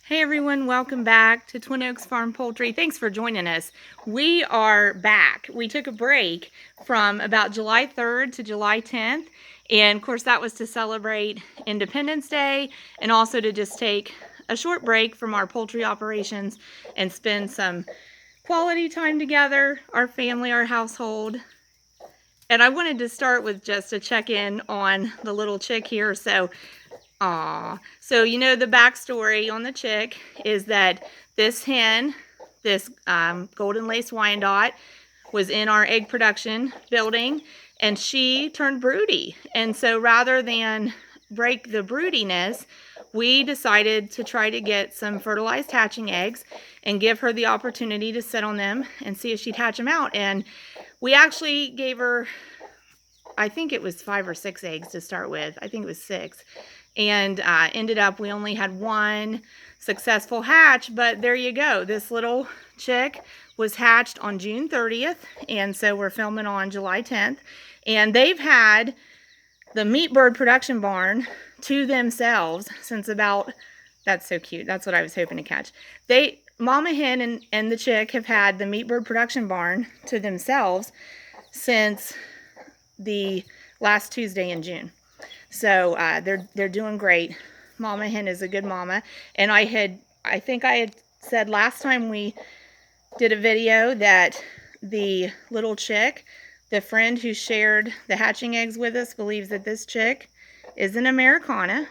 Hey everyone, welcome back to Twin Oaks Farm Poultry. Thanks for joining us. We are back. We took a break from about July 3rd to July 10th. And of course that was to celebrate Independence Day and also to just take a short break from our poultry operations and spend some quality time together, our family, our household. And I wanted to start with just a check-in on the little chick here. So you know the backstory on the chick is that this hen, this golden lace Wyandotte, was in our egg production building and she turned broody. And so rather than break the broodiness, we decided to try to get some fertilized hatching eggs and give her the opportunity to sit on them and see if she'd hatch them out. And we actually gave her, I think it was 5 or 6 eggs to start with. I think it was 6. And ended up we only had 1 successful hatch, but there you go. This little chick was hatched on June 30th, and so we're filming on July 10th. And they've had the meat bird production barn to themselves since about, that's so cute. That's what I was hoping to catch. Mama hen and the chick have had the meat bird production barn to themselves since the last Tuesday in June. So they're doing great. Mama hen is a good mama. And I think I had said last time we did a video that the little chick, the friend who shared the hatching eggs with us, believes that this chick is an Americana.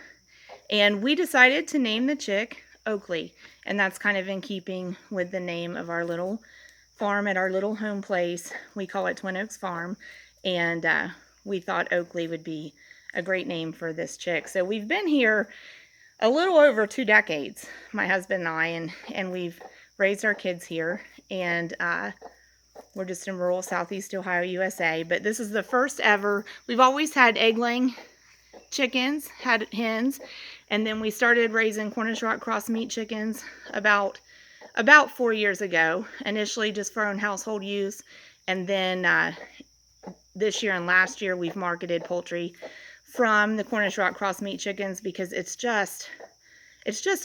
And we decided to name the chick Oakley. And that's kind of in keeping with the name of our little farm at our little home place. We call it Twin Oaks Farm. And we thought Oakley would be a great name for this chick. So we've been here a little over 2 decades, my husband and I, and we've raised our kids here. And we're just in rural Southeast Ohio, USA. But this is the first ever. We've always had egg-laying chickens, had hens, and then we started raising Cornish Rock cross meat chickens about 4 years ago. Initially just for our own household use, and then this year and last year we've marketed poultry from the Cornish Rock cross meat chickens because it's just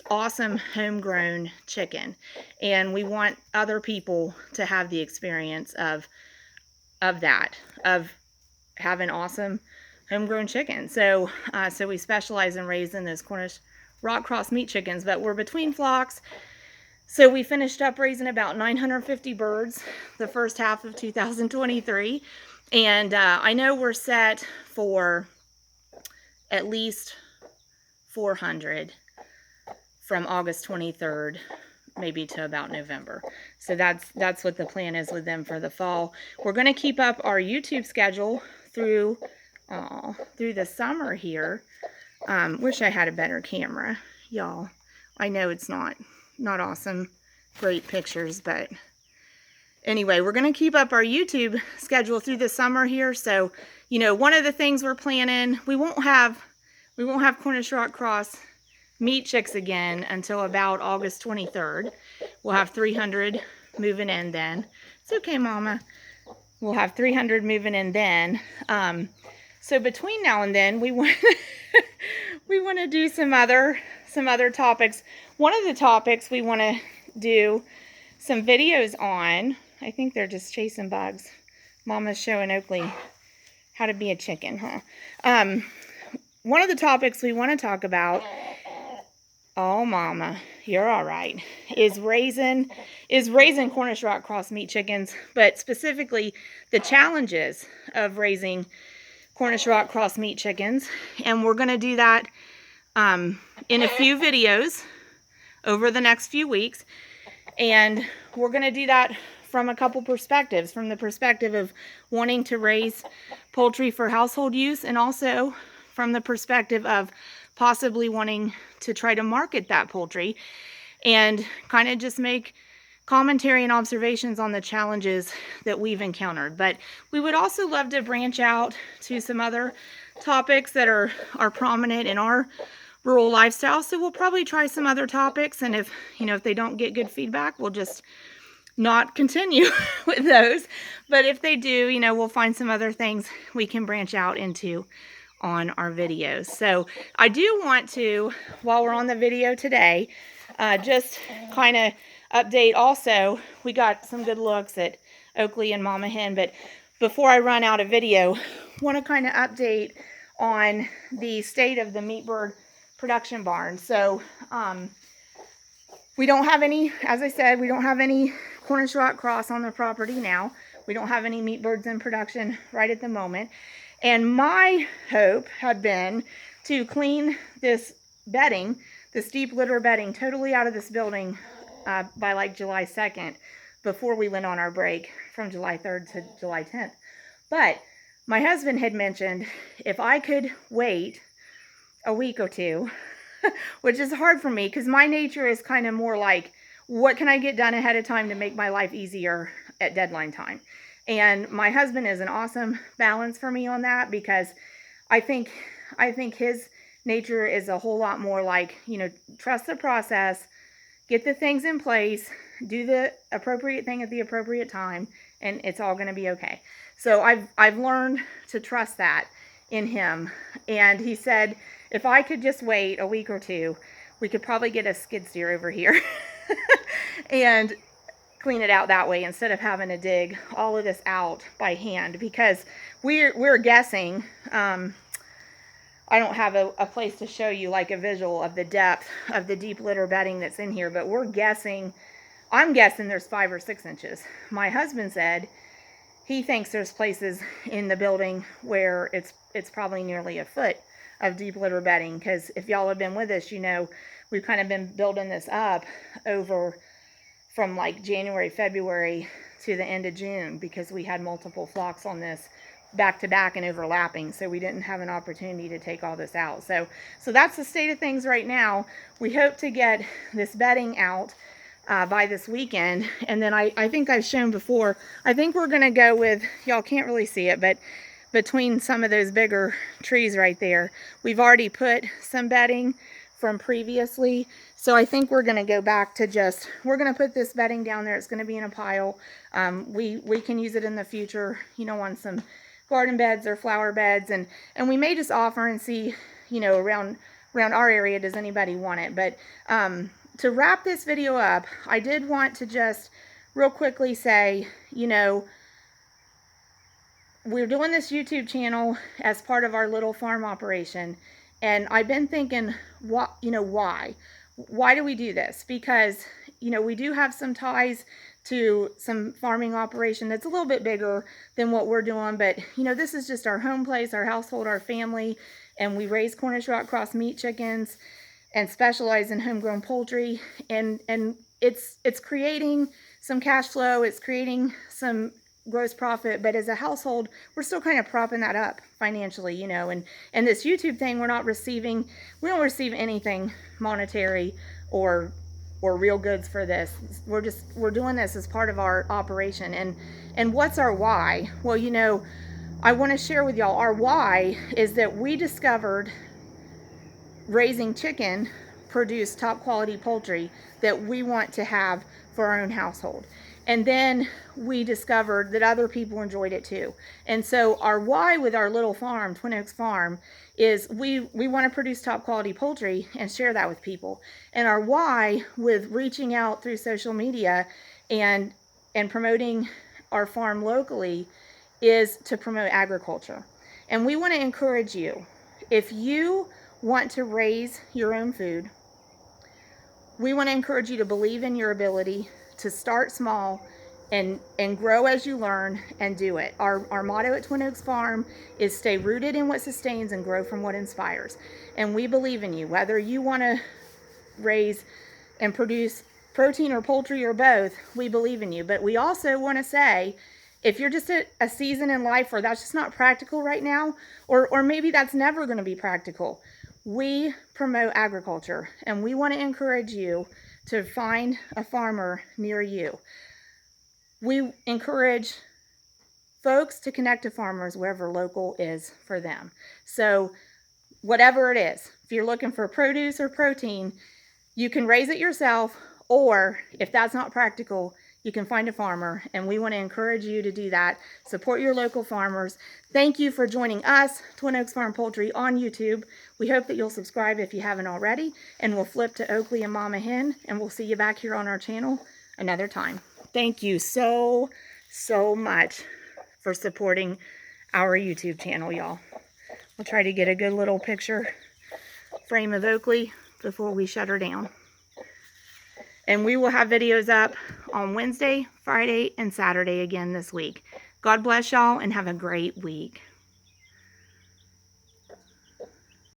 awesome homegrown chicken, and we want other people to have the experience of having awesome homegrown chicken. So we specialize in raising those Cornish Rock cross meat chickens, but we're between flocks. So we finished up raising about 950 birds the first half of 2023. And I know we're set for at least 400 from August 23rd, maybe to about November. So that's what the plan is with them for the fall. We're going to keep up our YouTube schedule through the summer here. Wish I had a better camera, y'all. I know it's not awesome, great pictures, but anyway, we're going to keep up our YouTube schedule through the summer here. So, you know, one of the things we're planning, we won't have Cornish Rock cross meat chicks again until about August 23rd. We'll have 300 moving in then. It's okay, Mama. We'll have 300 moving in then. So between now and then, we want to do some other topics. One of the topics we want to do some videos on. I think they're just chasing bugs. Mama's showing Oakley how to be a chicken, huh? One of the topics we want to talk about, oh Mama, you're all right, is raising Cornish Rock cross meat chickens, but specifically the challenges of raising Cornish Rock cross meat chickens. And we're going to do that in a few videos over the next few weeks. And we're going to do that from a couple perspectives, from the perspective of wanting to raise poultry for household use, and also from the perspective of possibly wanting to try to market that poultry, and kind of just make commentary and observations on the challenges that we've encountered. But we would also love to branch out to some other topics that are prominent in our rural lifestyle. So we'll probably try some other topics, and if they don't get good feedback, we'll just not continue with those. But if they do, we'll find some other things we can branch out into on our videos. So I do want to, while we're on the video today, Just kind of update also, we got some good looks at Oakley and Mama Hen, but before I run out of video, want to kind of update on the state of the meat bird production barn. So we don't have any, as I said, we don't have any Cornish rock cross on the property now. We don't have any meat birds in production right at the moment. And my hope had been to clean this bedding, this deep litter bedding, totally out of this building by like July 2nd, before we went on our break from July 3rd to July 10th. But my husband had mentioned if I could wait a week or two, which is hard for me because my nature is kind of more like, what can I get done ahead of time to make my life easier at deadline time? And my husband is an awesome balance for me on that, because I think his nature is a whole lot more like, you know, trust the process, get the things in place, do the appropriate thing at the appropriate time, and it's all going to be okay. So I've learned to trust that in him. And he said, if I could just wait a week or two, we could probably get a skid steer over here and clean it out that way instead of having to dig all of this out by hand, because we're guessing, I don't have a place to show you like a visual of the depth of the deep litter bedding that's in here, but we're guessing, I'm guessing there's 5 or 6 inches. My husband said he thinks there's places in the building where it's probably nearly a foot of deep litter bedding, because if y'all have been with us, you know, we've kind of been building this up over from like January, February to the end of June, because we had multiple flocks on this back to back and overlapping, so we didn't have an opportunity to take all this out. So that's the state of things right now. We hope to get this bedding out by this weekend, and then I think I've shown before, I think we're going to go with, y'all can't really see it, but between some of those bigger trees right there, we've already put some bedding from previously. So I think we're going to go back to just, we're going to put this bedding down there. It's going to be in a pile. We can use it in the future, you know, on some garden beds or flower beds. And we may just offer and see, you know, around our area, does anybody want it? But to wrap this video up, I did want to just real quickly say, you know, we're doing this YouTube channel as part of our little farm operation. And I've been thinking, what, you know, why do we do this? Because, you know, we do have some ties to some farming operation that's a little bit bigger than what we're doing. But, you know, this is just our home place, our household, our family. And we raise Cornish rock cross meat chickens and specialize in homegrown poultry. And it's creating some cash flow. It's creating some gross profit, but as a household, we're still kind of propping that up financially, you know, and this YouTube thing, we don't receive anything monetary or real goods for this. We're doing this as part of our operation. And what's our why? Well, you know, I want to share with y'all, our why is that we discovered raising chicken produce top quality poultry that we want to have for our own household. And then we discovered that other people enjoyed it too. And so our why with our little farm, Twin Oaks Farm, is we want to produce top quality poultry and share that with people. And our why with reaching out through social media and promoting our farm locally is to promote agriculture. And we want to encourage you, if you want to raise your own food, we want to encourage you to believe in your ability to start small and grow as you learn and do it. Our motto at Twin Oaks Farm is stay rooted in what sustains and grow from what inspires. And we believe in you. Whether you want to raise and produce protein or poultry or both, we believe in you. But we also want to say, if you're just at a season in life where that's just not practical right now, or maybe that's never going to be practical, we promote agriculture, and we want to encourage you to find a farmer near you. We encourage folks to connect to farmers wherever local is for them. So whatever it is, if you're looking for produce or protein, you can raise it yourself, or if that's not practical, you can find a farmer, and we want to encourage you to do that. Support your local farmers. Thank you for joining us, Twin Oaks Farm Poultry, on YouTube. We hope that you'll subscribe if you haven't already, and we'll flip to Oakley and Mama Hen, and we'll see you back here on our channel another time. Thank you so much for supporting our YouTube channel, y'all. We'll try to get a good little picture frame of Oakley before we shut her down. And we will have videos up on Wednesday, Friday, and Saturday again this week. God bless y'all and have a great week.